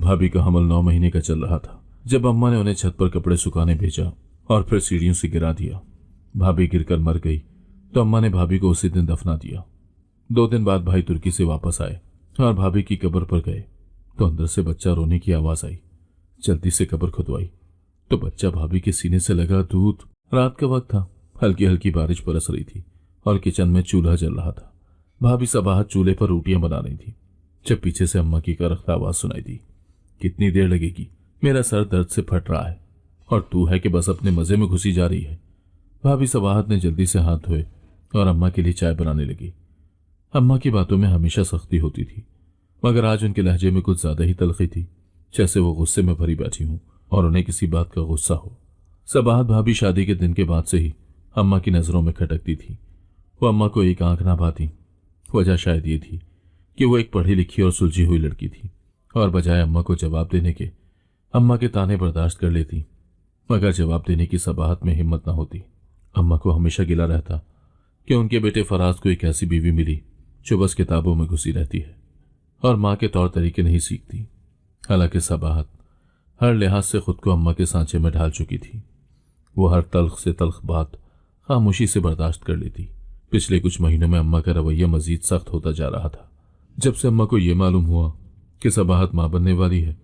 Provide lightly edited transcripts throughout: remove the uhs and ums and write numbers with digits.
भाभी का हमल 9 महीने का चल रहा था जब अम्मा ने उन्हें छत पर कपड़े सुखाने भेजा और फिर सीढ़ियों से गिरा दिया। भाभी गिरकर मर गई तो अम्मा ने भाभी को उसी दिन दफना दिया। 2 दिन बाद भाई तुर्की से वापस आए और भाभी की कब्र पर गए तो अंदर से बच्चा रोने की आवाज आई। जल्दी से कब्र खुदवाई तो बच्चा भाभी के सीने से लगा दूध। रात का वक्त था, हल्की हल्की बारिश बरस रही थी और किचन में चूल्हा जल रहा था। भाभी सबाहत चूल्हे पर रोटियां बना रही थी जब पीछे से अम्मा की करख्त आवाज सुनाई दी। कितनी देर लगेगी? मेरा सर दर्द से फट रहा है और तू है कि बस अपने मजे में घुसी जा रही है। भाभी सबाहत ने जल्दी से हाथ धोए और अम्मा के लिए चाय बनाने लगी। अम्मा की बातों में हमेशा सख्ती होती थी, मगर आज उनके लहजे में कुछ ज्यादा ही तलखी थी, जैसे वो गुस्से में भरी बैठी हूं और उन्हें किसी बात का गुस्सा हो। सबाहत भाभी शादी के दिन के बाद से ही अम्मा की नजरों में खटकती थी। वो अम्मा को एक आंख ना भाती। वजह शायद ये थी कि वो एक पढ़ी लिखी और सुलझी हुई लड़की थी और बजाय अम्मा को जवाब देने के अम्मा के ताने बर्दाश्त कर लेती, मगर जवाब देने की सबाहत में हिम्मत ना होती। अम्मा को हमेशा गिला रहता कि उनके बेटे फराज को एक ऐसी बीवी मिली जो बस किताबों में घुसी रहती है और माँ के तौर तरीके नहीं सीखती। हालांकि सबाहत हर लिहाज से खुद को अम्मा के सांचे में ढाल चुकी थी। वो हर तल्ख से तल्ख बात खामोशी से बर्दाश्त कर लेती। पिछले कुछ महीनों में अम्मा का रवैया मजीद सख्त होता जा रहा था। जब से अम्मा को यह मालूम हुआ कि सबाहत मां बनने वाली है,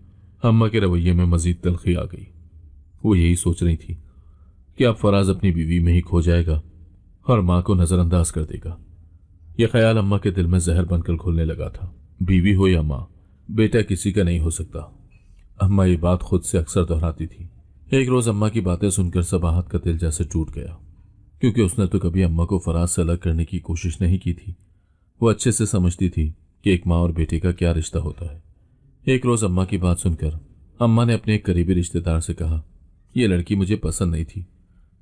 अम्मा के रवैये में मजीद तल्खी आ गई। वो यही सोच रही थी कि अब फराज अपनी बीवी में ही खो जाएगा और मां को नजरअंदाज कर देगा। यह ख्याल अम्मा के दिल में जहर बनकर घुलने लगा था। बीवी हो या मां, बेटा किसी का नहीं हो सकता। अम्मा ये बात खुद से अक्सर दोहराती थी। एक रोज अम्मा की बातें सुनकर सबाहत का दिल जैसे टूट गया, क्योंकि उसने तो कभी अम्मा को फराज से अलग करने की कोशिश नहीं की थी। वो अच्छे से समझती थी कि एक माँ और बेटे का क्या रिश्ता होता है। एक रोज अम्मा की बात सुनकर अम्मा ने अपने एक करीबी रिश्तेदार से कहा, यह लड़की मुझे पसंद नहीं थी।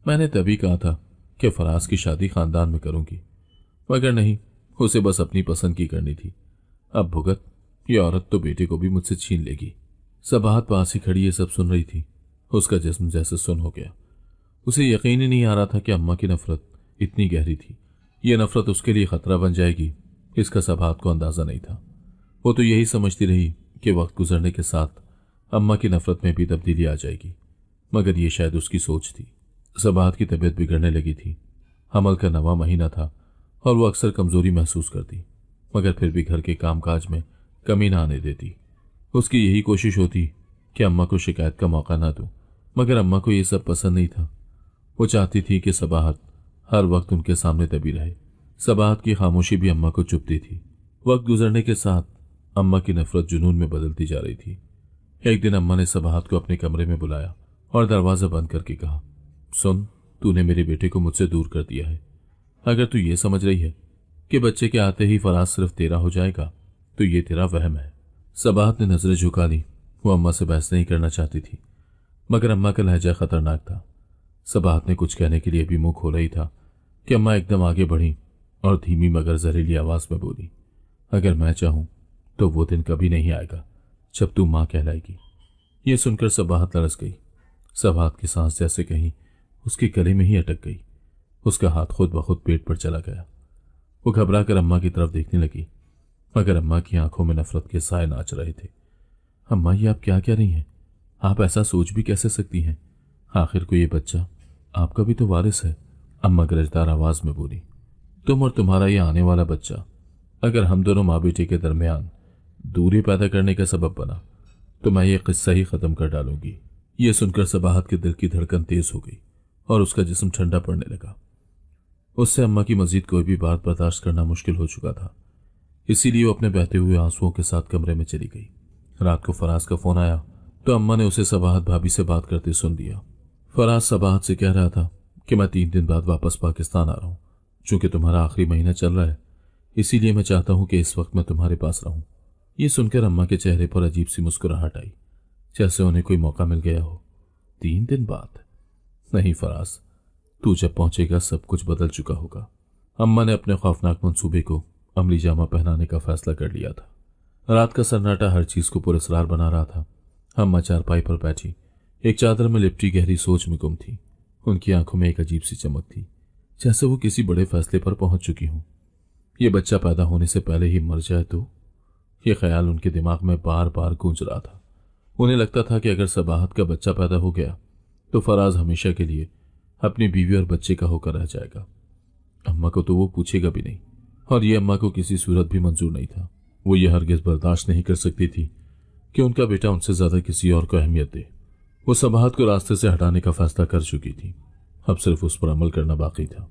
मैंने तभी कहा था कि फराज की शादी खानदान में करूंगी, मगर नहीं, उसे बस अपनी पसंद की करनी थी। अब भुगत, ये औरत तो बेटे को भी मुझसे छीन लेगी। सबाहत पास ही खड़ी ये सब सुन रही थी। उसका जिस्म जैसे सुन हो गया। उसे यकीन ही नहीं आ रहा था कि अम्मा की नफरत इतनी गहरी थी। ये नफरत उसके लिए खतरा बन जाएगी, इसका सबाहत को अंदाजा नहीं था। वो तो यही समझती रही कि वक्त गुजरने के साथ अम्मा की नफरत में भी तब्दीली आ जाएगी, मगर ये शायद उसकी सोच थी। सबाहत की तबीयत बिगड़ने लगी थी। हमल का 9वां महीना था और वो अक्सर कमजोरी महसूस करती, मगर फिर भी घर के कामकाज में कमी ना आने देती। उसकी यही कोशिश होती कि अम्मा को शिकायत का मौका ना दूं, मगर अम्मा को ये सब पसंद नहीं था। वो चाहती थी कि सबाहत हर वक्त उनके सामने दबी रहे। सबाहत की खामोशी भी अम्मा को चुभती थी। वक्त गुजरने के साथ अम्मा की नफरत जुनून में बदलती जा रही थी। एक दिन अम्मा ने सबाहत को अपने कमरे में बुलाया और दरवाजा बंद करके कहा, सुन, तूने मेरे बेटे को मुझसे दूर कर दिया है। अगर तू ये समझ रही है कि बच्चे के आते ही फराज सिर्फ तेरा हो जाएगा, तो ये तेरा वहम है। सबाहत ने नजरें झुका ली। वो अम्मा से बहस नहीं करना चाहती थी, मगर अम्मा का लहजा खतरनाक था। सबाहत ने कुछ कहने के लिए भी मुंह खोला ही था कि अम्मा एकदम आगे बढ़ी और धीमी मगर जहरीली आवाज में बोली, अगर मैं चाहूं तो वो दिन कभी नहीं आएगा जब तू मां कहलाएगी। ये सुनकर सबाहत लरस गई। सबाहत की सांस जैसे कहीं उसके गले में ही अटक गई। उसका हाथ खुद ब खुद पेट पर चला गया। वो घबरा कर अम्मा की तरफ देखने लगी, मगर अम्मा की आंखों में नफरत के साए नाच रहे थे। अम्मा, ये आप क्या कह रही हैं? आप ऐसा सोच भी कैसे सकती हैं? आखिर को ये बच्चा आपका भी तो वारिस है। अम्मा गरजदार आवाज में बोली, तुम और तुम्हारा ये आने वाला बच्चा अगर हम दोनों माँ बेटे के दरमियान दूरी पैदा करने का सबब बना तो मैं ये किस्सा ही खत्म कर डालूंगी। ये सुनकर सबाहत के दिल की धड़कन तेज हो गई और उसका जिस्म ठंडा पड़ने लगा। उससे अम्मा की मजीद कोई भी बात बर्दाश्त करना मुश्किल हो चुका था। इसीलिए वो अपने बहते हुए आंसुओं के साथ कमरे में चली गई। रात को फराज का फोन आया तो अम्मा ने उसे सबाहत भाभी से बात करते सुन लिया। फराज सबाहत से कह रहा था कि मैं 3 दिन बाद वापस पाकिस्तान आ रहा हूं। चूंकि तुम्हारा आखिरी महीना चल रहा है, इसीलिए मैं चाहता हूं कि इस वक्त मैं तुम्हारे पास रहूं। ये सुनकर अम्मा के चेहरे पर अजीब सी मुस्कुराहट आई, जैसे उन्हें कोई मौका मिल गया हो। 3 दिन बाद? नहीं फराज, तू जब पहुंचेगा सब कुछ बदल चुका होगा। अम्मा ने अपने खौफनाक मंसूबे को अमली जामा पहनाने का फैसला कर लिया था। रात का सन्नाटा हर चीज को पुरस्कार बना रहा था। अम्मा चारपाई पर बैठी एक चादर में लिपटी गहरी सोच में गुम थी। उनकी आंखों में एक अजीब सी चमक थी, जैसे वो किसी बड़े फैसले पर पहुंच चुकी हूं। ये बच्चा पैदा होने से पहले ही मर जाए तो? ये ख्याल उनके दिमाग में बार बार गूंज रहा था। उन्हें लगता था कि अगर सबाहत का बच्चा पैदा हो गया तो फराज हमेशा के लिए अपनी बीवी और बच्चे का होकर रह जाएगा। अम्मा को तो वो पूछेगा भी नहीं, और ये अम्मा को किसी सूरत भी मंजूर नहीं था। वो ये हरगिज बर्दाश्त नहीं कर सकती थी कि उनका बेटा उनसे ज्यादा किसी और को अहमियत दे। वो सबाहत को रास्ते से हटाने का फैसला कर चुकी थी, अब सिर्फ उस पर अमल करना बाकी था।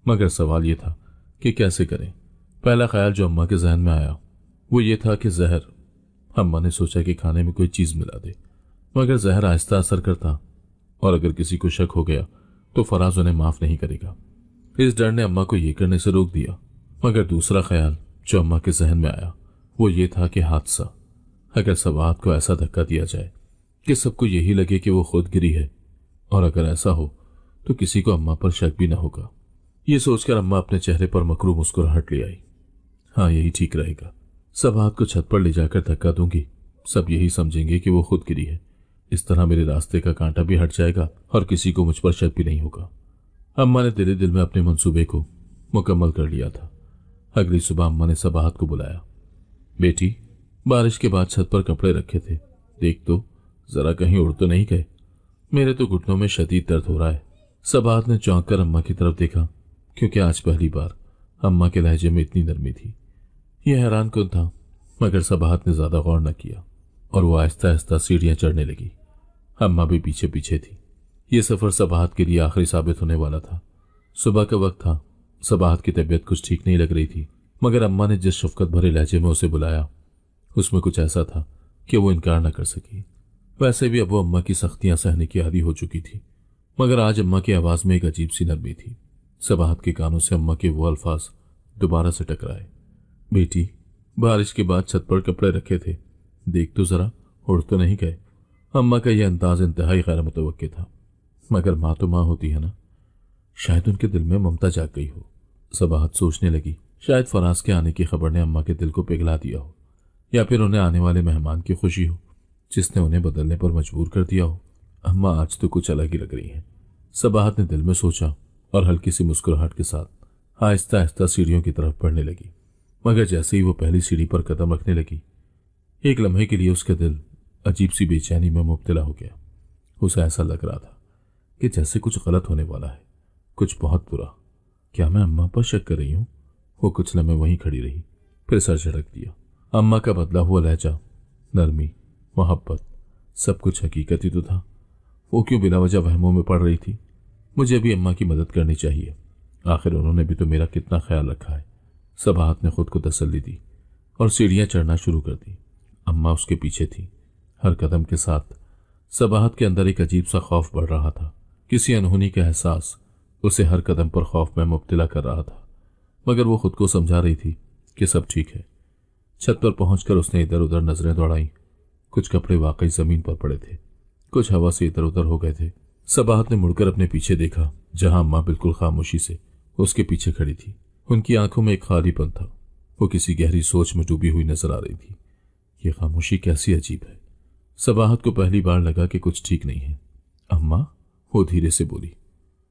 मगर सवाल यह था कि कैसे करें। पहला ख्याल जो अम्मा के जहन में आया वो ये था कि जहर। अम्मा ने सोचा कि खाने में कोई चीज मिला दे, मगर जहर आहिस्ता असर करता और अगर किसी को शक हो गया तो फराज उन्हें माफ नहीं करेगा। इस डर ने अम्मा को यह करने से रोक दिया। मगर दूसरा ख्याल जो अम्मा के जहन में आया वो ये था कि हादसा। अगर सबाहत को ऐसा धक्का दिया जाए कि सबको यही लगे कि वो खुद गिरी है, और अगर ऐसा हो तो किसी को अम्मा पर शक भी न होगा। ये सोचकर अम्मा अपने चेहरे पर मकरू मुस्कुराहट ले आई। हाँ, यही ठीक रहेगा। सबाहत को छत पर ले जाकर धक्का दूंगी, सब यही समझेंगे कि वो खुद गिरी है। इस तरह मेरे रास्ते का कांटा भी हट जाएगा और किसी को मुझ पर शक भी नहीं होगा। अम्मा ने दिल दिल में अपने मंसूबे को मुकम्मल कर लिया था। अगली सुबह अम्मा ने सबाहत को बुलाया। बेटी, बारिश के बाद छत पर कपड़े रखे थे, देख तो जरा कहीं उड़ तो नहीं गए। मेरे तो घुटनों में शदीद दर्द हो रहा है। सबाहत ने चौंक कर अम्मा की तरफ देखा, क्योंकि आज पहली बार अम्मा के लहजे में इतनी नरमी थी। यह हैरान कुन था, मगर सबाहत ने ज्यादा गौर न किया और वो आहिस्ता आहिस्ता सीढ़ियां चढ़ने लगी। अम्मा भी पीछे पीछे थी। यह सफर सबाहत के लिए आखिरी साबित होने वाला था। सुबह का वक्त था। सबाहत की तबीयत कुछ ठीक नहीं लग रही थी, मगर अम्मा ने जिस शफकत भरे लहजे में उसे बुलाया उसमें कुछ ऐसा था कि वो इनकार न कर सकी। वैसे भी अब वो अम्मा की सख्तियां सहने की आदी हो चुकी थी, मगर आज अम्मा की आवाज में एक अजीब सी नरमी थी। सबाहत के कानों से अम्मा के वो अल्फाज दोबारा से टकराए। बेटी, बारिश के बाद छत पर कपड़े रखे थे, देख तो जरा उड़ तो नहीं गए। अम्मा का यह अंदाज इंतहाई गैर मुतवक्किल था, मगर माँ तो माँ होती है ना। शायद उनके दिल में ममता जाग गई हो। सबाहत सोचने लगी, शायद फराज के आने की खबर ने अम्मा के दिल को पिघला दिया हो, या फिर उन्हें आने वाले मेहमान की खुशी हो जिसने उन्हें बदलने पर मजबूर कर दिया हो। अम्मा आज तो कुछ अलग ही लग रही है, सबाहत ने दिल में सोचा और हल्की सी मुस्कुराहट के साथ आहिस्ता आहिस्ता सीढ़ियों की तरफ बढ़ने लगी। मगर जैसे ही वो पहली सीढ़ी पर कदम रखने लगी, एक लम्हे के लिए उसका दिल अजीब सी बेचैनी में मुब्तला हो गया। उसे ऐसा लग रहा था कि जैसे कुछ गलत होने वाला है, कुछ बहुत बुरा। क्या मैं अम्मा पर शक कर रही हूँ? वो कुछ लम्हे वहीं खड़ी रही, फिर सर झटक दिया। अम्मा का बदला हुआ लहजा, नरमी, मोहब्बत, सब कुछ हकीकत ही तो था। वो क्यों बिना वजह वहमों में पड़ रही थी? मुझे भी अम्मा की मदद करनी चाहिए, आखिर उन्होंने भी तो मेरा कितना ख्याल रखा है। सबाहत ने खुद को तसल्ली दी और सीढ़ियां चढ़ना शुरू कर दी। अम्मा उसके पीछे थी। हर कदम के साथ सबाहत के अंदर एक अजीब सा खौफ बढ़ रहा था। किसी अनहोनी का एहसास उसे हर कदम पर खौफ में मुब्तला कर रहा था, मगर वो खुद को समझा रही थी कि सब ठीक है। छत पर पहुंचकर उसने इधर उधर नजरें दौड़ाई। कुछ कपड़े वाकई जमीन पर पड़े थे, कुछ हवा से इधर उधर हो गए थे। सबाहत ने मुड़कर अपने पीछे देखा, जहां अम्मा बिल्कुल खामोशी से उसके पीछे खड़ी थी। उनकी आंखों में एक खालीपन था। वो किसी गहरी सोच में डूबी हुई नजर आ रही थी। ये खामोशी कैसी अजीब है। सबाहत को पहली बार लगा कि कुछ ठीक नहीं है। अम्मा, वो धीरे से बोली।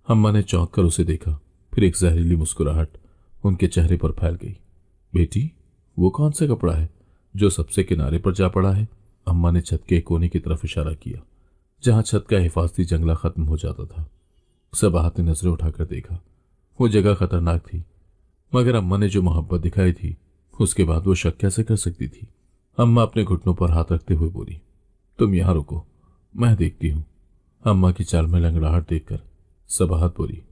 अम्मा ने चौंक कर उसे देखा, फिर एक जहरीली मुस्कुराहट उनके चेहरे पर फैल गई। बेटी, वो कौन सा कपड़ा है जो सबसे किनारे पर जा पड़ा है? अम्मा ने छत के कोने की तरफ इशारा किया, जहां छत का हिफाजती जंगला खत्म हो जाता था। सबाहत ने नजरें उठाकर देखा। वो जगह खतरनाक थी, मगर अम्मा ने जो मोहब्बत दिखाई थी उसके बाद वो शक कैसे कर सकती थी? अम्मा अपने घुटनों पर हाथ रखते हुए बोली, तुम यहां रुको, मैं देखती हूं। अम्मा की चाल में लंगड़ाहट देखकर सबाहत बोली,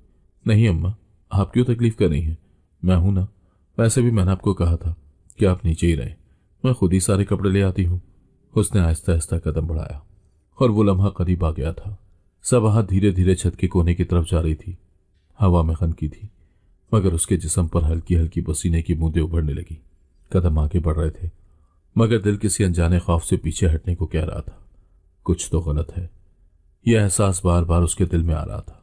नहीं अम्मा, आप क्यों तकलीफ कर रही हैं? मैं हूं ना। वैसे भी मैंने आपको कहा था कि आप नीचे ही रहें, मैं खुद ही सारे कपड़े ले आती हूं। उसने आहिस्ता आहिस्ता कदम बढ़ाया और वो लम्हा करीब आ गया था। सबाहत धीरे धीरे छत के कोने की तरफ जा रही थी। हवा में खनकी थी, मगर उसके जिस्म पर हल्की हल्की पसीने की बूंदें उभरने लगी। कदम आगे बढ़ रहे थे, मगर दिल किसी अनजाने खौफ से पीछे हटने को कह रहा था। कुछ तो गलत है। यह एहसास बार बार उसके दिल में आ रहा था,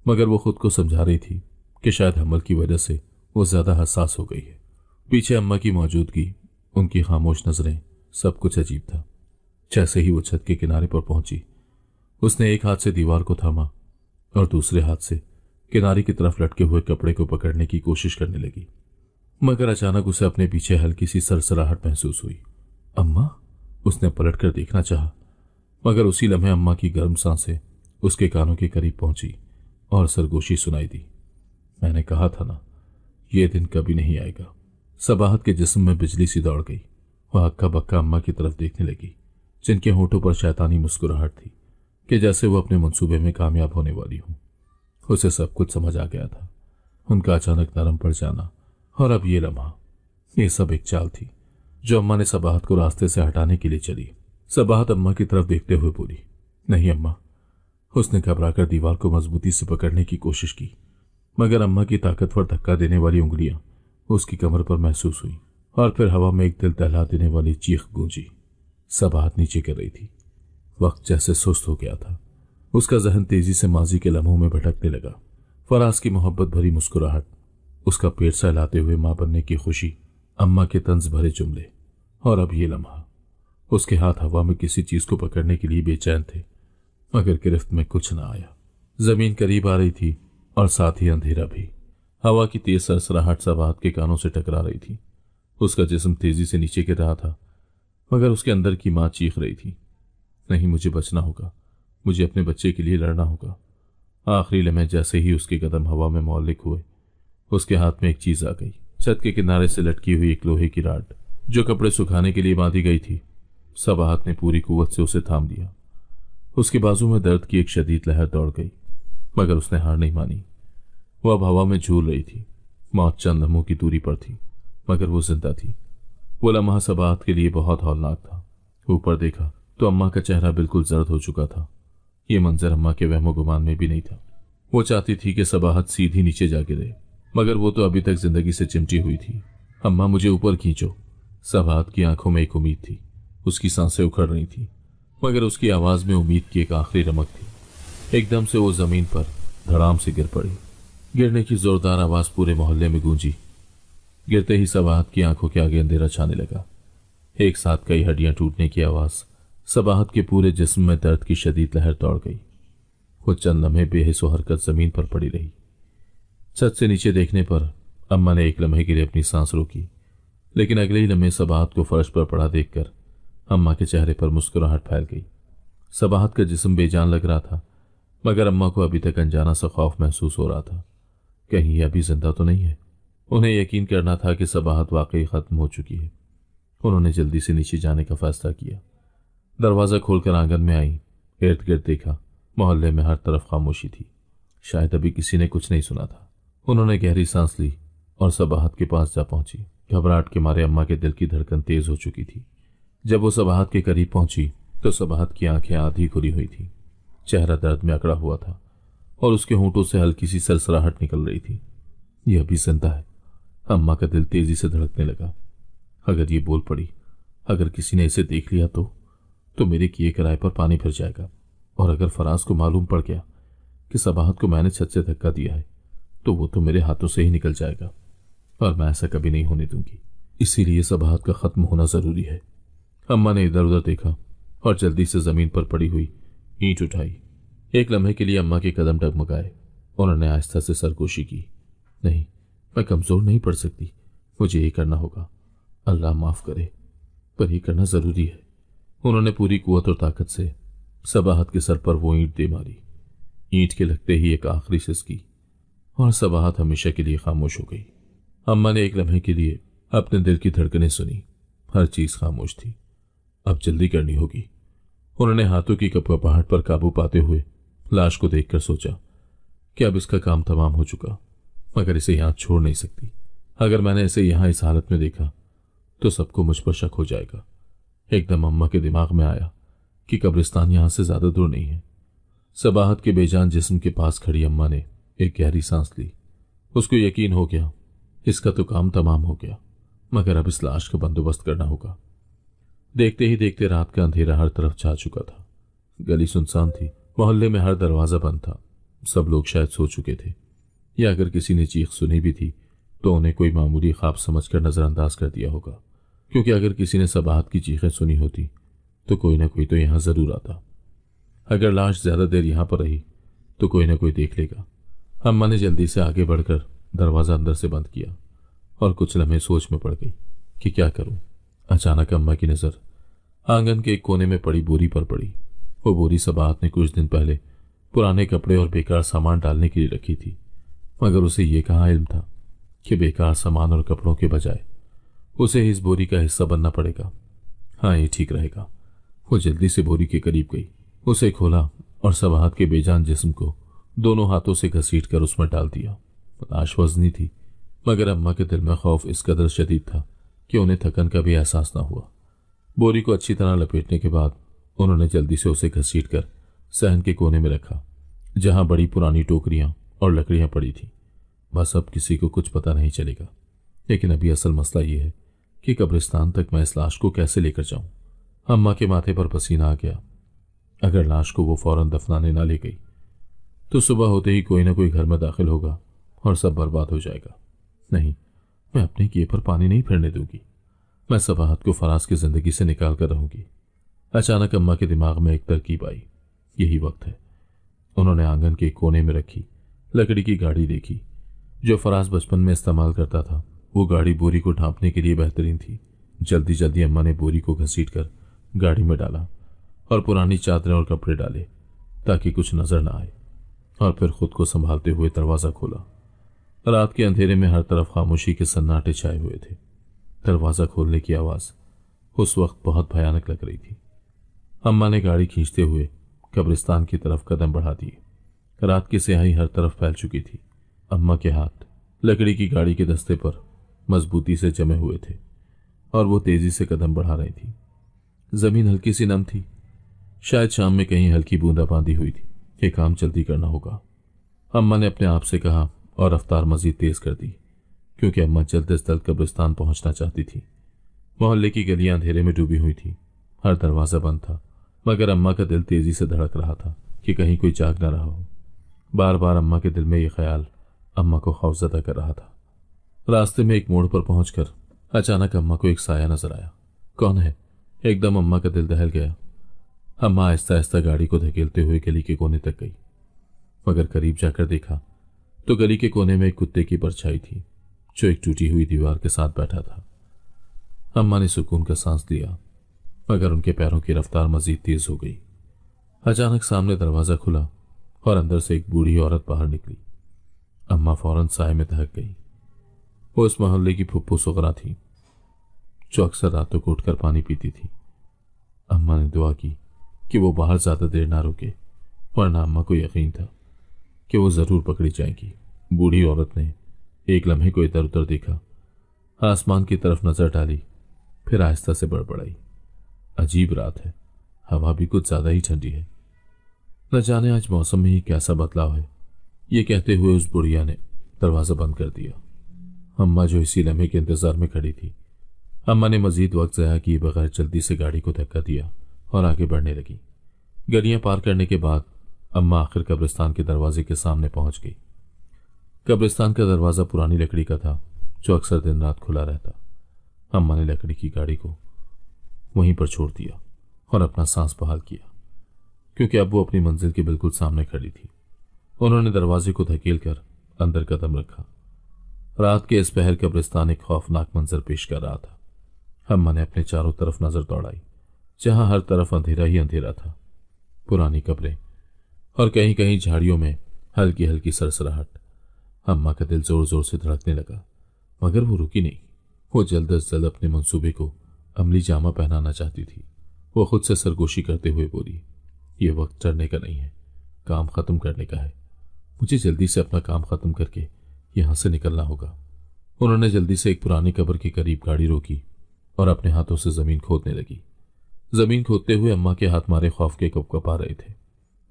मगर वो खुद को समझा रही थी कि शायद हमल की वजह से वो ज्यादा हसास हो गई है। पीछे अम्मा की मौजूदगी, उनकी खामोश नजरें, सब कुछ अजीब था। जैसे ही वो छत के किनारे पर पहुंची, उसने एक हाथ से दीवार को थामा और दूसरे हाथ से किनारे की तरफ लटके हुए कपड़े को पकड़ने की कोशिश करने लगी, मगर अचानक उसे अपने पीछे हल्की सी सरसराहट महसूस हुई। अम्मा, उसने पलटकर देखना चाहा, मगर उसी लम्हे अम्मा की गर्म सांसें उसके कानों के करीब पहुंची और सरगोशी सुनाई दी। मैंने कहा था ना, यह दिन कभी नहीं आएगा। सबाहत के जिस्म में बिजली सी दौड़ गई। वह हक्का बक्का अम्मा की तरफ देखने लगी, जिनके होठों पर शैतानी मुस्कुराहट थी कि जैसे वो अपने मंसूबे में कामयाब होने वाली हूं। उसे सब कुछ समझ आ गया था, उनका अचानक नरम पड़ जाना और अब ये लम्हा, ये सब एक चाल थी जो अम्मा ने सबाहत को रास्ते से हटाने के लिए चली। सबाहत अम्मा की तरफ देखते हुए बोली, नहीं अम्मा। उसने घबराकर दीवार को मजबूती से पकड़ने की कोशिश की, मगर अम्मा की ताकतवर धक्का देने वाली उंगलियां उसकी कमर पर महसूस हुई और फिर हवा में एक दिल दहला देने वाली चीख गूंजी। सबाहत नीचे गिर रही थी। वक्त जैसे सुस्त हो गया था। उसका जहन तेजी से माजी के लम्हों में भटकने लगा। फराज की मोहब्बत भरी मुस्कुराहट, उसका पेट सहलाते हुए मां बनने की खुशी, अम्मा के तंज भरे जुमले, और अब ये लम्हा। उसके हाथ हवा में किसी चीज को पकड़ने के लिए बेचैन थे, मगर गिरफ्त में कुछ न आया। जमीन करीब आ रही थी और साथ ही अंधेरा भी। हवा की तेज सरसराहट सबाहत के कानों से टकरा रही थी। उसका जिस्म तेजी से नीचे गिर रहा था, मगर उसके अंदर की मां चीख रही थी, नहीं, मुझे बचना होगा, मुझे अपने बच्चे के लिए लड़ना होगा। आखिरी लम्हे जैसे ही उसके कदम हवा में मौलिक हुए, उसके हाथ में एक चीज आ गई। छत के किनारे से लटकी हुई एक लोहे की राड, जो कपड़े सुखाने के लिए बांधी गई थी। सबाहत ने पूरी कुव्वत से उसे थाम लिया। उसके बाजू में दर्द की एक शदीद लहर दौड़ गई, मगर उसने हार नहीं मानी। वह अब हवा में झूल रही थी। मौत चंद लम्हों की दूरी पर थी, मगर वो जिंदा थी। वो लम्हा सबाहत के लिए बहुत हौलनाक था। ऊपर देखा तो अम्मा का चेहरा बिल्कुल जर्द हो चुका था। ये मंजर अम्मा के वहमो गुमान में भी नहीं था। वो चाहती थी कि सबाहत सीधी नीचे जा गिरे, मगर वो तो अभी तक जिंदगी से चिमटी हुई थी। अम्मा, मुझे ऊपर खींचो। सबाहत की आंखों में एक उम्मीद थी। उसकी सांसें उखड़ रही थी, मगर उसकी आवाज में उम्मीद की एक आखिरी रमक थी। एकदम से वो जमीन पर धड़ाम से गिर पड़ी। गिरने की जोरदार आवाज पूरे मोहल्ले में गूंजी। गिरते ही सबाहत की आंखों के आगे अंधेरा छाने लगा। एक साथ कई हड्डियां टूटने की आवाज। सबाहत के पूरे जिस्म में दर्द की शदीद लहर दौड़ गई। वो चंद लम्हे बेहिस्सो हरकत जमीन पर पड़ी रही। छत से नीचे देखने पर अम्मा ने एक लम्हे के लिए अपनी सांस रोकी, लेकिन अगले ही लम्हे सबाहत को फर्श पर पड़ा देखकर अम्मा के चेहरे पर मुस्कुराहट फैल गई। सबाहत का जिस्म बेजान लग रहा था, मगर अम्मा को अभी तक अनजाना सा खौफ महसूस हो रहा था। कहीं ये अभी जिंदा तो नहीं है। उन्हें यकीन करना था कि सबाहत वाकई खत्म हो चुकी है। उन्होंने जल्दी से नीचे जाने का फैसला किया। दरवाजा खोलकर आंगन में आई। इर्द गिर्द देखा। मोहल्ले में हर तरफ खामोशी थी। शायद अभी किसी ने कुछ नहीं सुना था। उन्होंने गहरी सांस ली और सबाहत के पास जा पहुंची। घबराहट के मारे अम्मा के दिल की धड़कन तेज हो चुकी थी। जब वो सबाहत के करीब पहुंची तो सबाहत की आंखें आधी खुली हुई थी। चेहरा दर्द में अकड़ा हुआ था और उसके होंठों से हल्की सी सरसराहट निकल रही थी। यह अभी जिंदा है। अम्मा का दिल तेजी से धड़कने लगा। अगर ये बोल पड़ी, अगर किसी ने इसे देख लिया तो मेरे किए किराए पर पानी फिर जाएगा। और अगर फराज को मालूम पड़ गया कि सबाहत को मैंने छत से धक्का दिया है, तो वो तो मेरे हाथों से ही निकल जाएगा, और मैं ऐसा कभी नहीं होने दूंगी। इसीलिए सबाहत का खत्म होना जरूरी है। अम्मा ने इधर उधर देखा और जल्दी से जमीन पर पड़ी हुई ईंट उठाई। एक लम्हे के लिए अम्मा के कदम डगमगाए। उन्होंने आहिस्ता से सरगोशी की। नहीं, मैं कमजोर नहीं पड़ सकती। मुझे ये करना होगा। अल्लाह माफ करे, पर यह करना जरूरी है। उन्होंने पूरी कुव्वत और ताकत से सबाहत के सर पर वो ईंट दे मारी। ईंट के लगते ही एक आखिरी सिसकी और सबाहत हमेशा के लिए खामोश हो गई। अम्मा ने एक लम्हे के लिए अपने दिल की धड़कनें सुनी। हर चीज खामोश थी। अब जल्दी करनी होगी। उन्होंने हाथों की कपकपाहट पर काबू पाते हुए लाश को देखकर सोचा कि अब इसका काम तमाम हो चुका, मगर इसे यहां छोड़ नहीं सकती। अगर मैंने इसे यहां इस हालत में देखा तो सबको मुझ पर शक हो जाएगा। एकदम अम्मा के दिमाग में आया कि कब्रिस्तान यहां से ज्यादा दूर नहीं है। सबाहत के बेजान जिस्म के पास खड़ी अम्मा ने एक गहरी सांस ली। उसको यकीन हो गया इसका तो काम तमाम हो गया, मगर अब इस लाश का बंदोबस्त करना होगा। देखते ही देखते रात का अंधेरा हर तरफ छा चुका था। गली सुनसान थी। मोहल्ले में हर दरवाजा बंद था। सब लोग शायद सो चुके थे, या अगर किसी ने चीख सुनी भी थी तो उन्हें कोई मामूली ख्वाब समझकर नजरअंदाज कर दिया होगा, क्योंकि अगर किसी ने सबाहत की चीखें सुनी होती तो कोई ना कोई तो यहां जरूर आता। अगर लाश ज्यादा देर यहां पर रही तो कोई ना कोई देख लेगा। अम्मा ने जल्दी से आगे बढ़कर दरवाजा अंदर से बंद किया और कुछ लम्हे सोच में पड़ गई कि क्या करूं। अचानक अम्मा की नजर आंगन के एक कोने में पड़ी बोरी पर पड़ी। वो बोरी सबाहत ने कुछ दिन पहले पुराने कपड़े और बेकार सामान डालने के लिए रखी थी, मगर उसे ये कहाँ इल्म था कि बेकार सामान और कपड़ों के बजाय उसे इस बोरी का हिस्सा बनना पड़ेगा। हाँ, ये ठीक रहेगा। वो जल्दी से बोरी के करीब गई, उसे खोला और सबाहत के बेजान जिस्म को दोनों हाथों से घसीट कर उसमें डाल दिया। लाश वजनी थी, मगर अम्मा के दिल में खौफ इस कदर शदीद था कि उन्हें थकन का भी एहसास न हुआ। बोरी को अच्छी तरह लपेटने के बाद उन्होंने जल्दी से उसे घसीट कर सहन के कोने में रखा, जहां बड़ी पुरानी टोकरियां और लकड़ियां पड़ी थी। बस अब किसी को कुछ पता नहीं चलेगा। लेकिन अभी असल मसला यह है कि कब्रिस्तान तक मैं इस लाश को कैसे लेकर जाऊं। अम्मा के माथे पर पसीना आ गया। अगर लाश को वो फौरन दफनाने ना ले गई तो सुबह होते ही कोई ना कोई घर में दाखिल होगा और सब बर्बाद हो जाएगा। नहीं, मैं अपने किए पर पानी नहीं फिरने दूंगी। मैं सबाहत को फराज की जिंदगी से निकाल कर रहूंगी। अचानक अम्मा के दिमाग में एक तरकीब आई। यही वक्त है। उन्होंने आंगन के कोने में रखी लकड़ी की गाड़ी देखी जो फराज बचपन में इस्तेमाल करता था। वो गाड़ी बोरी को ढांपने के लिए बेहतरीन थी। जल्दी जल्दी अम्मा ने बोरी को घसीट कर गाड़ी में डाला और पुरानी चादरें और कपड़े डाले ताकि कुछ नजर न आए, और फिर खुद को संभालते हुए दरवाजा खोला। रात के अंधेरे में हर तरफ खामोशी के सन्नाटे छाए हुए थे। दरवाजा खोलने की आवाज उस वक्त बहुत भयानक लग रही थी। अम्मा ने गाड़ी खींचते हुए कब्रिस्तान की तरफ कदम बढ़ा दिए। रात की स्याही हर तरफ फैल चुकी थी। अम्मा के हाथ लकड़ी की गाड़ी के दस्ते पर मजबूती से जमे हुए थे और वो तेजी से कदम बढ़ा रही थी। जमीन हल्की सी नम थी। शायद शाम में कहीं हल्की बूंदाबांदी हुई थी। ये काम जल्दी करना होगा, अम्मा ने अपने आप से कहा, और रफ्तार मजीद तेज कर दी क्योंकि अम्मा जल्द से जल्द कब्रिस्तान पहुंचना चाहती थी। मोहल्ले की गलियां अंधेरे में डूबी हुई थी। हर दरवाजा बंद था, मगर अम्मा का दिल तेजी से धड़क रहा था कि कहीं कोई जाग न रहा हो। बार बार अम्मा के दिल में यह ख्याल अम्मा को खौफजदा कर रहा था। रास्ते में एक मोड़ पर पहुंचकर अचानक अम्मा को एक साया नजर आया। कौन है? एकदम अम्मा का दिल दहल गया। अम्मा आहिस्ता आहिस्ता गाड़ी को धकेलते हुए गली के कोने तक गई, मगर करीब जाकर देखा तो गली के कोने में एक कुत्ते की परछाई थी जो एक टूटी हुई दीवार के साथ बैठा था। अम्मा ने सुकून का सांस लिया, मगर उनके पैरों की रफ्तार मजीद तेज हो गई। अचानक सामने दरवाजा खुला और अंदर से एक बूढ़ी औरत बाहर निकली। अम्मा फौरन साए में दहक गई। वो उस मोहल्ले की फुप्पू सुगरा थी जो अक्सर रातों को उठकर पानी पीती थी। अम्मा ने दुआ की कि वो बाहर ज्यादा देर ना रुके, वरना अम्मा को यकीन था कि वो जरूर पकड़ी जाएगी। बूढ़ी औरत ने एक लम्हे को इधर उधर देखा, आसमान की तरफ नजर डाली, फिर आहिस्ता से बड़बड़ाई। अजीब रात है, हवा भी कुछ ज्यादा ही ठंडी है। न जाने आज मौसम में ही कैसा बदलाव है। ये कहते हुए उस बुढ़िया ने दरवाजा बंद कर दिया। अम्मा जो इसी लम्हे के इंतजार में खड़ी थी, अम्मा ने मजीद वक्त ज़ाया किए बगैर जल्दी से गाड़ी को धक्का दिया और आगे बढ़ने लगी। गलियां पार करने के बाद अम्मा आखिर कब्रिस्तान के दरवाजे के सामने पहुंच गई। कब्रिस्तान का दरवाजा पुरानी लकड़ी का था जो अक्सर दिन रात खुला रहता। अम्मा ने लकड़ी की गाड़ी को वहीं पर छोड़ दिया और अपना सांस बहाल किया, क्योंकि अब वो अपनी मंजिल के बिल्कुल सामने खड़ी थी। उन्होंने दरवाजे को धकेल कर अंदर कदम रखा। रात के इस पहर कब्रिस्तान एक खौफनाक मंजर पेश कर रहा था। अम्मा ने अपने चारों तरफ नजर दौड़ाई, जहां हर तरफ अंधेरा ही अंधेरा था। पुरानी कब्रें और कहीं कहीं झाड़ियों में हल्की हल्की सरसराहट। अम्मा का दिल जोर जोर से धड़कने लगा, मगर वो रुकी नहीं। वो जल्द अज जल्द अपने मंसूबे को अमली जामा पहनाना चाहती थी। वो खुद से सरगोशी करते हुए बोली, ये वक्त डरने का नहीं है, काम खत्म करने का है। मुझे जल्दी से अपना काम खत्म करके यहां से निकलना होगा। उन्होंने जल्दी से एक पुरानी कब्र के करीब गाड़ी रोकी और अपने हाथों से जमीन खोदने लगी। जमीन खोदते हुए अम्मा के हाथ मारे खौफ के कपकपा रहे थे,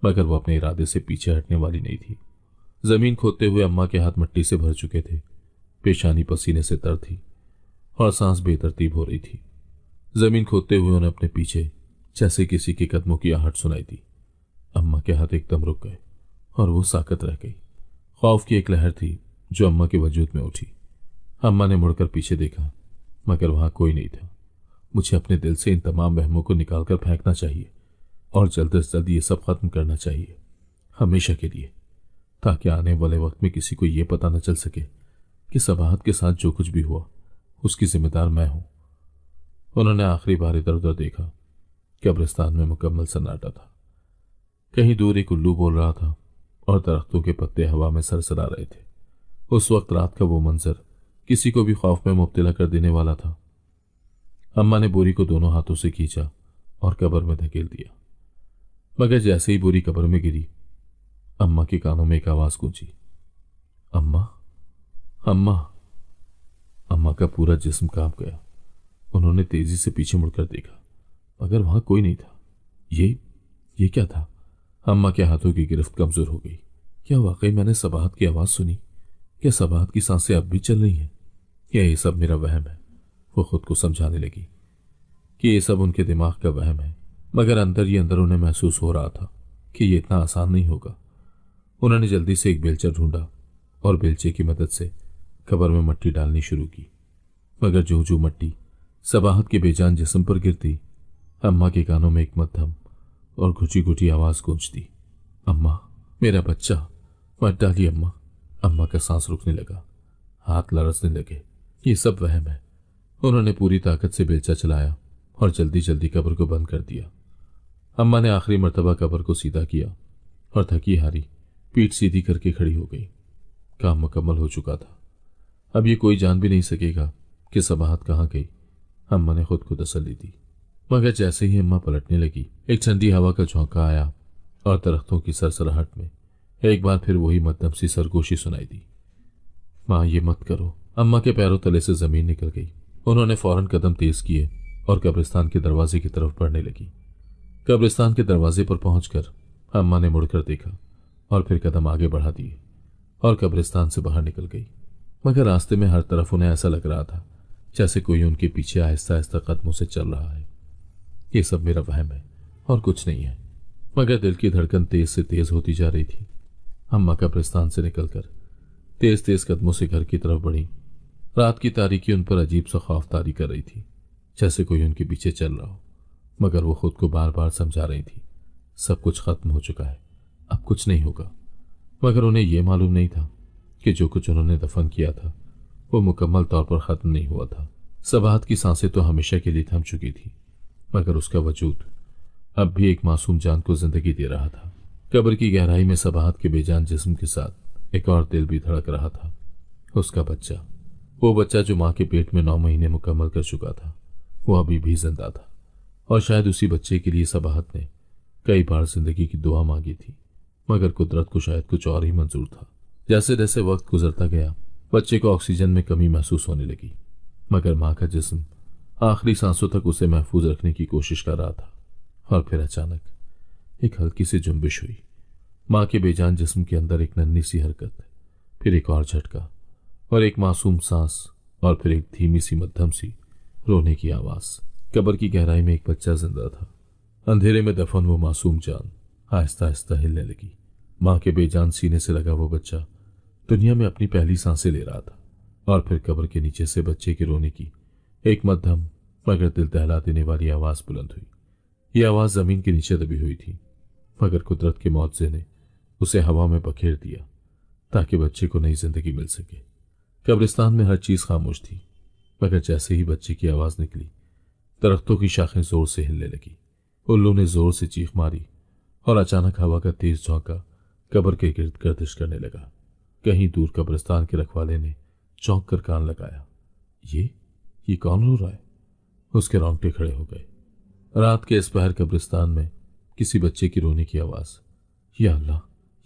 मगर वो अपने इरादे से पीछे हटने वाली नहीं थी। जमीन खोदते हुए अम्मा के हाथ मिट्टी से भर चुके थे, पेशानी पसीने से तर थी और सांस बेतरतीब हो रही थी। जमीन खोदते हुए उन्हें अपने पीछे जैसे किसी के कदमों की आहट सुनाई दी। अम्मा के हाथ एकदम रुक गए और वो साकत रह गई। खौफ की एक लहर थी जो अम्मा के वजूद में उठी। अम्मा ने मुड़कर पीछे देखा, मगर वहां कोई नहीं था। मुझे अपने दिल से इन तमाम वहमों को निकालकर फेंकना चाहिए और जल्द से जल्द ये सब खत्म करना चाहिए, हमेशा के लिए, ताकि आने वाले वक्त में किसी को यह पता न चल सके कि सबाहत के साथ जो कुछ भी हुआ उसकी जिम्मेदार मैं हूं। उन्होंने आखिरी बार इधर उधर देखा। कब्रिस्तान में मुकम्मल सन्नाटा था। कहीं दूर एक उल्लू बोल रहा था और दरख्तों के पत्ते हवा में सरसरा रहे थे। उस वक्त रात का वो मंजर किसी को भी खौफ में मुब्तला कर देने वाला था। अम्मा ने बोरी को दोनों हाथों से खींचा और कब्र में धकेल दिया, मगर जैसे ही बोरी कब्र में गिरी, अम्मा के कानों में एक आवाज गूंजी, अम्मा, अम्मा। अम्मा का पूरा जिस्म कांप गया। उन्होंने तेजी से पीछे मुड़कर देखा, मगर वहां कोई नहीं था। ये क्या था? अम्मा के हाथों की गिरफ्त कमजोर हो गई। क्या वाकई मैंने सबाहत की आवाज सुनी? क्या सबाहत की सांसें अब भी चल रही हैं? क्या ये सब मेरा वहम है? वो खुद को समझाने लगी कि ये सब उनके दिमाग का वहम है, मगर अंदर ही अंदर उन्हें महसूस हो रहा था कि ये इतना आसान नहीं होगा। उन्होंने जल्दी से एक बेलचा ढूंढा और बेलचे की मदद से कब्र में मट्टी डालनी शुरू की, मगर जो जो मट्टी सबाहत के बेजान जिस्म पर गिरती, अम्मा के कानों में एक मध्यम और घुटी घुटी आवाज गूंजती, अम्मा, मेरा बच्चा, मत डालिए अम्मा। अम्मा का सांस रुकने लगा, हाथ लरसने लगे। ये सब वहम है। उन्होंने पूरी ताकत से बेलचा चलाया और जल्दी जल्दी कब्र को बंद कर दिया। अम्मा ने आखिरी मर्तबा कब्र को सीधा किया और थकी हारी पीठ सीधी करके खड़ी हो गई। काम मुकम्मल हो चुका था। अब ये कोई जान भी नहीं सकेगा कि सबाहत कहाँ गई। अम्मा ने खुद को तसल्ली दी, मगर जैसे ही अम्मा पलटने लगी, एक ठंडी हवा का झोंका आया और दरख्तों की सरसराहट में एक बार फिर वही मध्यम सी सरगोशी सुनाई दी, माँ ये मत करो। अम्मा के पैरों तले से जमीन निकल गई। उन्होंने फौरन कदम तेज किए और कब्रिस्तान के दरवाजे की तरफ बढ़ने लगी। कब्रिस्तान के दरवाजे पर पहुंचकर अम्मा ने मुड़कर देखा और फिर कदम आगे बढ़ा दिए और कब्रिस्तान से बाहर निकल गई। मगर रास्ते में हर तरफ उन्हें ऐसा लग रहा था जैसे कोई उनके पीछे आहिस्ता आहिस्ता कदमों से चल रहा है। ये सब मेरा वहम है और कुछ नहीं है। मगर दिल की धड़कन तेज से तेज होती जा रही थी। अम्मा कब्रिस्तान से निकलकर तेज तेज कदमों से घर की तरफ बढ़ी। रात की तारीकी उन पर अजीब सा खौफ तारी कर रही थी, जैसे कोई उनके पीछे चल रहा हो। मगर वो खुद को बार बार समझा रही थी, सब कुछ खत्म हो चुका है, अब कुछ नहीं होगा। मगर उन्हें यह मालूम नहीं था कि जो कुछ उन्होंने दफन किया था वो मुकम्मल तौर पर खत्म नहीं हुआ था। सबाहत की सांसें तो हमेशा के लिए थम चुकी थी, मगर उसका वजूद अब भी एक मासूम जान को जिंदगी दे रहा था। कब्र की गहराई में सबाहत के बेजान जिस्म के साथ एक और दिल भी धड़क रहा था, उसका बच्चा। वो बच्चा जो माँ के पेट में 9 महीने मुकम्मल कर चुका था, वो अभी भी जिंदा था। और शायद उसी बच्चे के लिए सबाहत ने कई बार जिंदगी की दुआ मांगी थी, मगर कुदरत को शायद कुछ और ही मंजूर था। जैसे जैसे वक्त गुजरता गया, बच्चे को ऑक्सीजन में कमी महसूस होने लगी, मगर माँ का जिस्म आखिरी सांसों तक उसे महफूज रखने की कोशिश कर रहा था। और फिर अचानक एक हल्की सी जुम्बिश हुई। माँ के बेजान जिस्म के अंदर एक नन्ही सी हरकत, फिर एक और झटका और एक मासूम सांस, और फिर एक धीमी सी मध्यम सी रोने की आवाज। कब्र की गहराई में एक बच्चा जिंदा था। अंधेरे में दफन वो मासूम जान आहिस्ता आहिस्ता हिलने लगी। माँ के बेजान सीने से लगा वो बच्चा दुनिया में अपनी पहली सांसें ले रहा था। और फिर कब्र के नीचे से बच्चे के रोने की एक मध्यम मगर दिल दहला देने वाली आवाज बुलंद हुई। यह आवाज जमीन के नीचे दबी हुई थी, मगर कुदरत के मुआवजे ने उसे हवा में बखेर दिया ताकि बच्चे को नई जिंदगी मिल सके। कब्रिस्तान में हर चीज खामोश थी, मगर जैसे ही बच्चे की आवाज निकली, दरख्तों की शाखें जोर से हिलने लगी। उल्लू ने जोर से चीख मारी और अचानक हवा का तेज झोंका कब्र के गिर्द गर्दिश करने लगा। कहीं दूर कब्रिस्तान के रखवाले ने चौंक कर कान लगाया। ये कौन रो रहा है? उसके रोंगटे खड़े हो गए। रात के इस पहर कब्रिस्तान में किसी बच्चे की रोने की आवाज। या अल्लाह,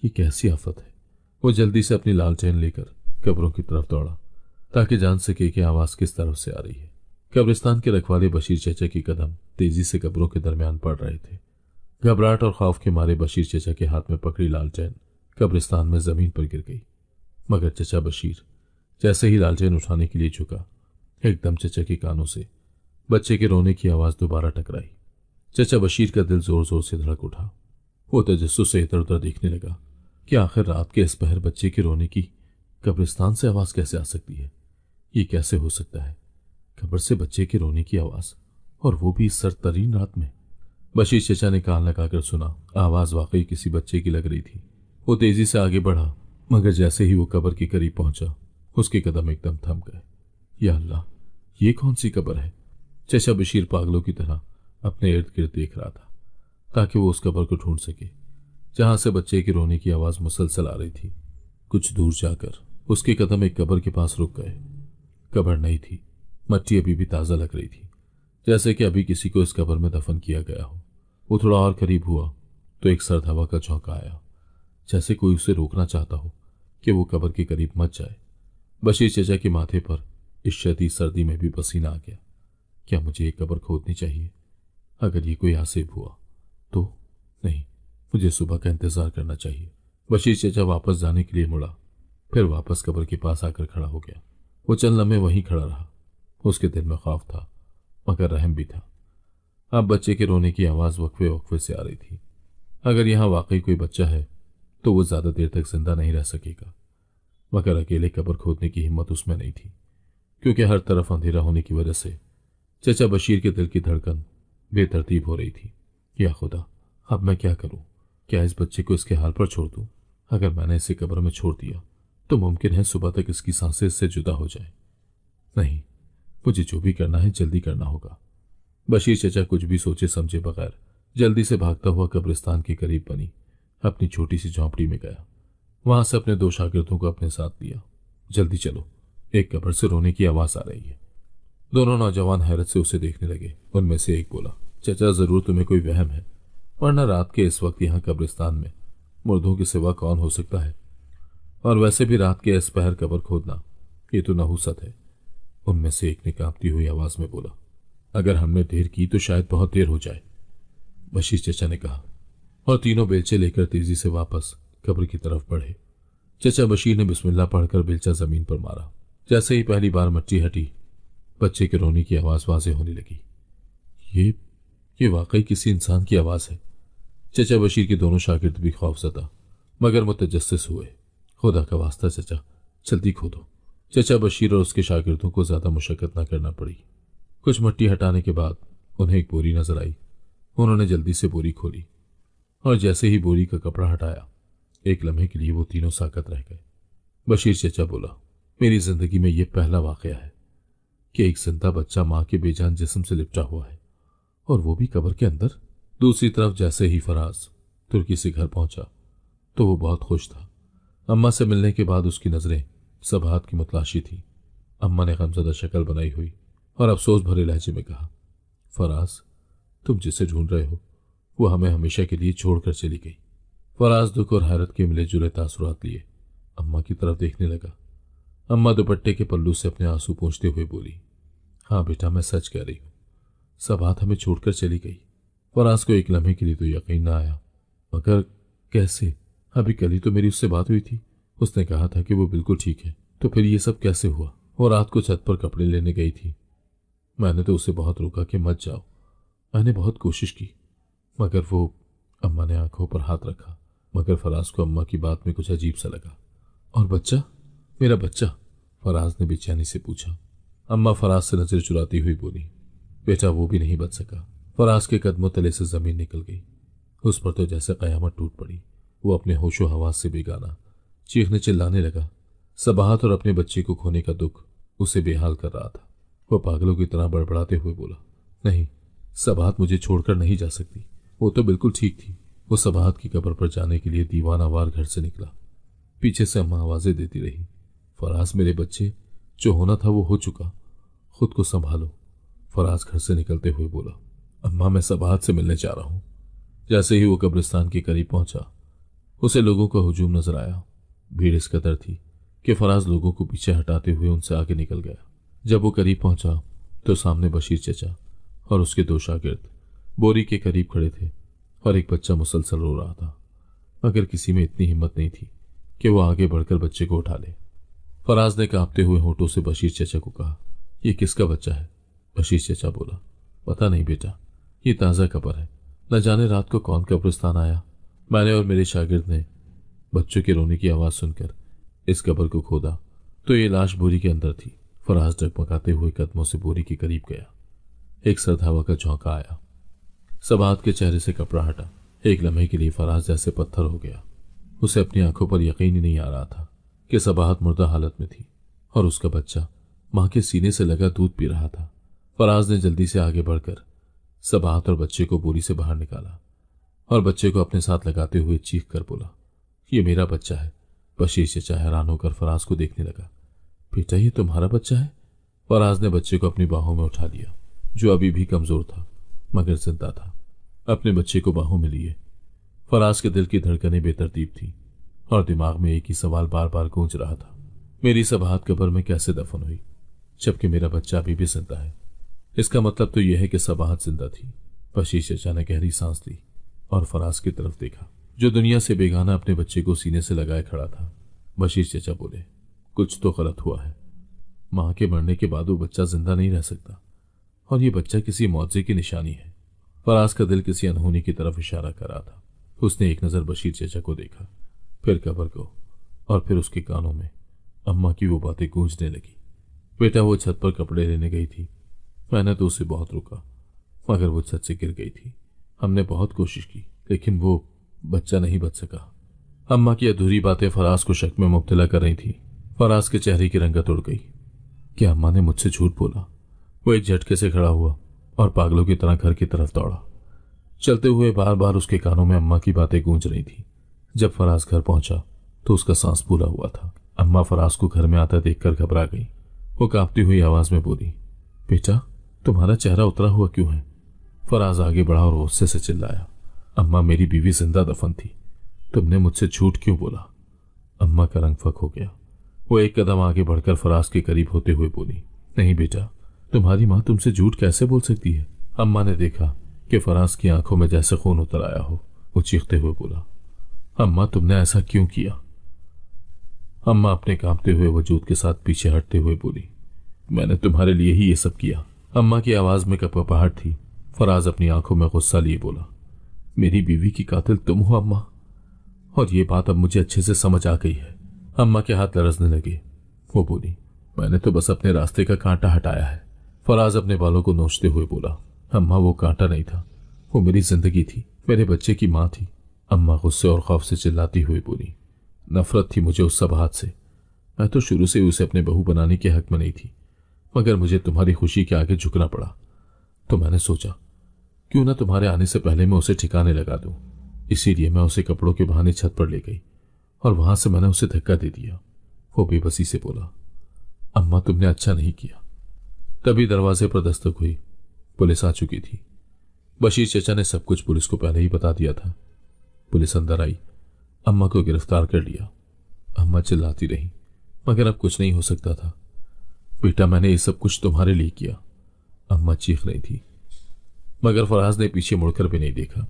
ये कैसी आफत है। वो जल्दी से अपनी लालटेन लेकर कब्रों की तरफ दौड़ा ताकि जान सके कि आवाज किस तरफ से आ रही है। कब्रिस्तान के रखवाले बशीर चचा की कदम तेजी से कब्रों के दरमियान पड़ रहे थे। घबराहट और खौफ के मारे बशीर चचा के हाथ में पकड़ी लालटेन कब्रिस्तान में जमीन पर गिर गई। मगर चचा बशीर जैसे ही लालटेन उठाने के लिए झुका, एकदम चचा के कानों से बच्चे के रोने की आवाज दोबारा टकराई। चचा बशीर का दिल जोर जोर से धड़क उठा। वो तजस्सुस से इधर उधर देखने लगा कि आखिर रात के इस पहर बच्चे के रोने की कब्रिस्तान से आवाज कैसे आ सकती है। ये कैसे हो सकता है? कब्र से बच्चे के रोने की आवाज, और वो भी इस सरतरीन रात में। बशीर चचा ने कान लगाकर सुना। आवाज वाकई किसी बच्चे की लग रही थी। वो तेजी से आगे बढ़ा, मगर जैसे ही वो कब्र के करीब पहुंचा, उसके कदम एकदम थम गए। या अल्लाह, ये कौन सी कब्र है? चचा बशीर पागलों की तरह अपने इर्द गिर्द देख रहा था ताकि वो उस कब्र को ढूंढ सके, जहां से बच्चे की रोने की आवाज मुसलसल आ रही थी। कुछ दूर जाकर उसके कदम एक कब्र के पास रुक गए। कब्र नहीं थी, मट्टी अभी भी ताज़ा लग रही थी, जैसे कि अभी किसी को इस कब्र में दफन किया गया हो। वो थोड़ा और करीब हुआ तो एक सर्द हवा का झोंका आया, जैसे कोई उसे रोकना चाहता हो कि वो कब्र के करीब मत जाए। बशीर चचा के माथे पर इस शदीद सर्दी में भी पसीना आ गया। क्या मुझे ये कब्र खोदनी चाहिए? अगर ये कोई आसिफ हुआ तो? नहीं, मुझे सुबह का इंतजार करना चाहिए। बशीर चचा वापस जाने के लिए मुड़ा, फिर वापस कब्र के पास आकर खड़ा हो गया। वो चंद लम्हे वहीं खड़ा रहा। उसके दिल में खौफ था, मगर रहम भी था। अब बच्चे के रोने की आवाज वक्फे वक्फे से आ रही थी। अगर यहाँ वाकई कोई बच्चा है तो वो ज्यादा देर तक जिंदा नहीं रह सकेगा, मगर अकेले कब्र खोदने की हिम्मत उसमें नहीं थी, क्योंकि हर तरफ अंधेरा होने की वजह से चचा बशीर के दिल की धड़कन बेतरतीब हो रही थी। या खुदा, अब मैं क्या करूं? क्या इस बच्चे को इसके हाल पर छोड़ दूं? अगर मैंने इसे कब्र में छोड़ दिया तो मुमकिन है सुबह तक इसकी सांसें इससे जुदा हो जाए। नहीं, मुझे जो भी करना है जल्दी करना होगा। बशीर चचा कुछ भी सोचे समझे बगैर जल्दी से भागता हुआ कब्रिस्तान के करीब बनी अपनी छोटी सी झोंपड़ी में गया। वहां से अपने 2 शागिर्दों को अपने साथ लिया। जल्दी चलो, एक कब्र से रोने की आवाज आ रही है। दोनों नौजवान हैरत से उसे देखने लगे। उनमें से एक बोला, चचा जरूर तुम्हें कोई वहम है, वरना रात के इस वक्त यहाँ कब्रिस्तान में मुर्दों के सिवा कौन हो सकता है? और वैसे भी रात के इस पहर कब्र खोदना ये तो नहुसत है। उनमें से एक ने कांपती हुई आवाज में बोला, अगर हमने देर की तो शायद बहुत देर हो जाए। बशीर चचा ने कहा, और तीनों बेलचे लेकर तेजी से वापस कब्र की तरफ बढ़े। चचा बशीर ने बिस्मिल्लाह पढ़कर बेलचा जमीन पर मारा। जैसे ही पहली बार मट्टी हटी, बच्चे के रोने की आवाज वाज़ेह होने लगी। ये वाकई किसी इंसान की आवाज है। चचा बशीर के दोनों शागिर्द भी खौफजदा मगर मुतजस्सिस हुए। खुदा का वास्ता चचा, जल्दी खोदो। चचा बशीर और उसके शागिर्दों को ज्यादा मुशक्कत न करना पड़ी। कुछ मट्टी हटाने के बाद उन्हें एक बोरी नजर आई। उन्होंने जल्दी से बोरी खोली और जैसे ही बोरी का कपड़ा हटाया, एक लम्हे के लिए वो तीनों साकत रह गए। बशीर चचा बोला, मेरी जिंदगी में यह पहला वाकया है कि एक जिंदा बच्चा मां के बेजान जिस्म से लिपटा हुआ है, और वो भी कब्र के अंदर। दूसरी तरफ जैसे ही फराज तुर्की से घर पहुंचा तो वो बहुत खुश था। अम्मा से मिलने के बाद उसकी नजरें सबाहत की मुतलाशी थी। अम्मा ने गमज़दा शक्ल बनाई हुई और अफसोस भरे लहजे में कहा, फराज, तुम जिसे ढूंढ रहे हो वो हमें हमेशा के लिए छोड़कर चली गई। फराज दुख और हैरत के मिले जुले तासुरात लिए अम्मा की तरफ देखने लगा। अम्मा दुपट्टे के पल्लू से अपने आंसू पोंछते हुए बोली, हाँ बेटा, मैं सच कह रही हूँ, सबाहत हमें छोड़कर चली गई। फराज को एक लम्हे के लिए तो यकीन न आया, मगर कैसे? अभी कल ही तो मेरी उससे बात हुई थी, उसने कहा था कि वो बिल्कुल ठीक है, तो फिर ये सब कैसे हुआ? वो रात को छत पर कपड़े लेने गई थी। मैंने तो उसे बहुत रोका कि मत जाओ, मैंने बहुत कोशिश की, मगर वो। अम्मा ने आंखों पर हाथ रखा, मगर फराज को अम्मा की बात में कुछ अजीब सा लगा। और बच्चा, मेरा बच्चा? फराज ने बेचैनी से पूछा। अम्मा फराज से नजर चुराती हुई बोली, बेटा वो भी नहीं बच सका। फराज के कदमों तले से जमीन निकल गई। उस पर तो जैसे कयामत टूट पड़ी। वो अपने होशो हवास से बेगाना चीखने चिल्लाने लगा। सबाहत और अपने बच्चे को खोने का दुख उसे बेहाल कर रहा था। वो पागलों की तरह बड़बड़ाते हुए बोला, नहीं, सबाहत मुझे छोड़कर नहीं जा सकती। वो तो बिल्कुल ठीक थी। वो सबाहत की कब्र पर जाने के लिए दीवानावार घर से निकला। पीछे से अम्मा आवाजें देती रही, फराज मेरे बच्चे, जो होना था वो हो चुका, खुद को संभालो। फराज घर से निकलते हुए बोला, अम्मा मैं सबाहत से मिलने जा रहा हूं। जैसे ही वो कब्रिस्तान के करीब पहुंचा, उसे लोगों का हुजूम नजर आया। भीड़ इस कदर थी कि फराज लोगों को पीछे हटाते हुए उनसे आगे निकल गया। जब वो करीब पहुंचा तो सामने बशीर चचा और उसके 2 शागिर्द बोरी के करीब खड़े थे और एक बच्चा मुसलसल रो रहा था, मगर किसी में इतनी हिम्मत नहीं थी कि वो आगे बढ़कर बच्चे को उठा ले। फराज ने कांपते हुए होठों से बशीर चचा को कहा, यह किसका बच्चा है? बशीर चचा बोला, पता नहीं बेटा, ये ताज़ा कब्र है, न जाने रात को कौन कब्रिस्तान आया। मैंने और मेरे शागिर्द ने बच्चों के रोने की आवाज़ सुनकर इस कब्र को खोदा तो ये लाश बोरी के अंदर थी। फराज डगमगाते हुए कदमों से बोरी के करीब गया। एक सर्द हवा का झोंका आया। सबाहत के चेहरे से कपड़ा हटा। एक लम्हे के लिए फराज जैसे पत्थर हो गया। उसे अपनी आंखों पर यकीन ही नहीं आ रहा था कि सबाहत मुर्दा हालत में थी और उसका बच्चा मां के सीने से लगा दूध पी रहा था। फराज ने जल्दी से आगे बढ़कर सबाहत और बच्चे को बोरी से बाहर निकाला और बच्चे को अपने साथ लगाते हुए चीख कर बोला, ये मेरा बच्चा है। बशीर चचा हैरान होकर फराज को देखने लगा। बेटा, ये तुम्हारा बच्चा है? फराज ने बच्चे को अपनी बाहों में उठा लिया, जो अभी भी कमजोर था मगर जिंदा था। अपने बच्चे को बाहों में लिए फराज के दिल की धड़कनें बेतरतीब थी और दिमाग में एक ही सवाल बार बार गूंज रहा था, मेरी सबाहत कब्र में कैसे दफन हुई जबकि मेरा बच्चा अभी भी जिंदा है? इसका मतलब तो यह है कि सबाहत जिंदा थी। बशीर चचा ने गहरी सांस ली और फराज की तरफ देखा, जो दुनिया से बेगाना अपने बच्चे को सीने से लगाए खड़ा था। बशीर चचा बोले, कुछ तो गलत हुआ है। मां के मरने के बाद वो बच्चा जिंदा नहीं रह सकता और ये बच्चा किसी मौजे की निशानी है। फराज का दिल किसी अनहोनी की तरफ इशारा कर रहा था। उसने एक नजर बशीर चचा को देखा, फिर कब्र को, और फिर उसके कानों में अम्मा की वो बातें गूंजने लगी। बेटा, वो छत पर कपड़े लेने गई थी। मैंने तो उसे बहुत रोका मगर वो छत से गिर गई थी। हमने बहुत कोशिश की लेकिन वो बच्चा नहीं बच सका। अम्मा की अधूरी बातें फराज को शक में मुब्तला कर रही थी। फराज के चेहरे की रंगत उड़ गई। क्या अम्मा ने मुझसे झूठ बोला? वो एक झटके से खड़ा हुआ और पागलों की तरह घर की तरफ दौड़ा। चलते हुए बार बार उसके कानों में अम्मा की बातें गूंज रही थी। जब फराज घर पहुंचा तो उसका सांस फूला हुआ था। अम्मा फराज को घर में आता देखकर घबरा गई। वो कांपती हुई आवाज में बोली, बेटा, तुम्हारा चेहरा उतरा हुआ क्यों है? फराज आगे बढ़ा और गुस्से से चिल्लाया, अम्मा, मेरी बीवी जिंदा दफन थी। तुमने मुझसे झूठ क्यों बोला? अम्मा का रंग फक हो गया। वो एक कदम आगे बढ़कर फराज के करीब होते हुए बोली, नहीं बेटा, तुम्हारी माँ तुमसे झूठ कैसे बोल सकती है? अम्मा ने देखा कि फराज की आंखों में जैसे खून उतर आया हो। वो चीखते हुए बोला, अम्मा, तुमने ऐसा क्यों किया? अम्मा अपने कांपते हुए वजूद के साथ पीछे हटते हुए बोली, मैंने तुम्हारे लिए ही ये सब किया। अम्मा की आवाज में कपकपाहट थी। फराज अपनी आंखों में गुस्सा लिए बोला, मेरी बीवी की कातिल तुम हो अम्मा, और ये बात अब मुझे अच्छे से समझ आ गई है। अम्मा के हाथ लरसने लगे। वो बोली, मैंने तो बस अपने रास्ते का कांटा हटाया है। फराज अपने बालों को नोचते हुए बोला, अम्मा, वो कांटा नहीं था, वो मेरी जिंदगी थी, मेरे बच्चे की माँ थी। अम्मा गुस्से और खौफ से चिल्लाती हुई बोली, नफरत थी मुझे उस सबाहत से। मैं तो शुरू से उसे अपने बहू बनाने के हक में नहीं थी, मगर मुझे तुम्हारी खुशी के आगे झुकना पड़ा। तो मैंने सोचा क्यों ना तुम्हारे आने से पहले मैं उसे ठिकाने लगा दूं। इसीलिए मैं उसे कपड़ों के बहाने छत पर ले गई और वहां से मैंने उसे धक्का दे दिया। वो बेबसी से बोला, अम्मा, तुमने अच्छा नहीं किया। तभी दरवाजे पर दस्तक हुई। पुलिस आ चुकी थी। बशीर चचा ने सब कुछ पुलिस को पहले ही बता दिया था। पुलिस अंदर आई, अम्मा को गिरफ्तार कर लिया। अम्मा चिल्लाती रही मगर अब कुछ नहीं हो सकता था। बेटा, मैंने ये सब कुछ तुम्हारे लिए किया। अम्मा चीख रही थी मगर फराज ने पीछे मुड़कर भी नहीं देखा,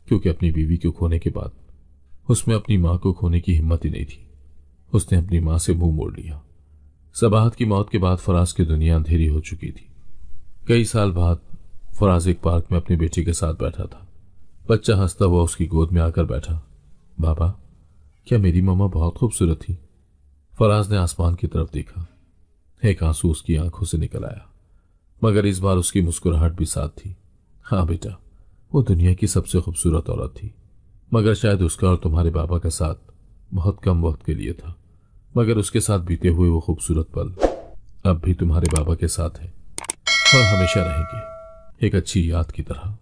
क्योंकि अपनी बीवी को खोने के बाद उसमें अपनी मां को खोने की हिम्मत ही नहीं थी। उसने अपनी मां से मुंह मोड़ लिया। सबाहत की मौत के बाद फराज की दुनिया अंधेरी हो चुकी थी। कई साल बाद फराज एक पार्क में अपनी बेटी के साथ बैठा था। बच्चा हंसता हुआ उसकी गोद में आकर बैठा। बाबा, क्या मेरी मम्मा बहुत खूबसूरत थी? फराज ने आसमान की तरफ देखा। एक आंसू उसकी आंखों से निकल आया, मगर इस बार उसकी मुस्कुराहट भी साथ थी। हाँ बेटा, वो दुनिया की सबसे खूबसूरत औरत थी, मगर शायद उसका और तुम्हारे बाबा का साथ बहुत कम वक्त के लिए था। मगर उसके साथ बीते हुए वो खूबसूरत पल अब भी तुम्हारे बाबा के साथ है और हमेशा रहेंगे, एक अच्छी याद की तरह।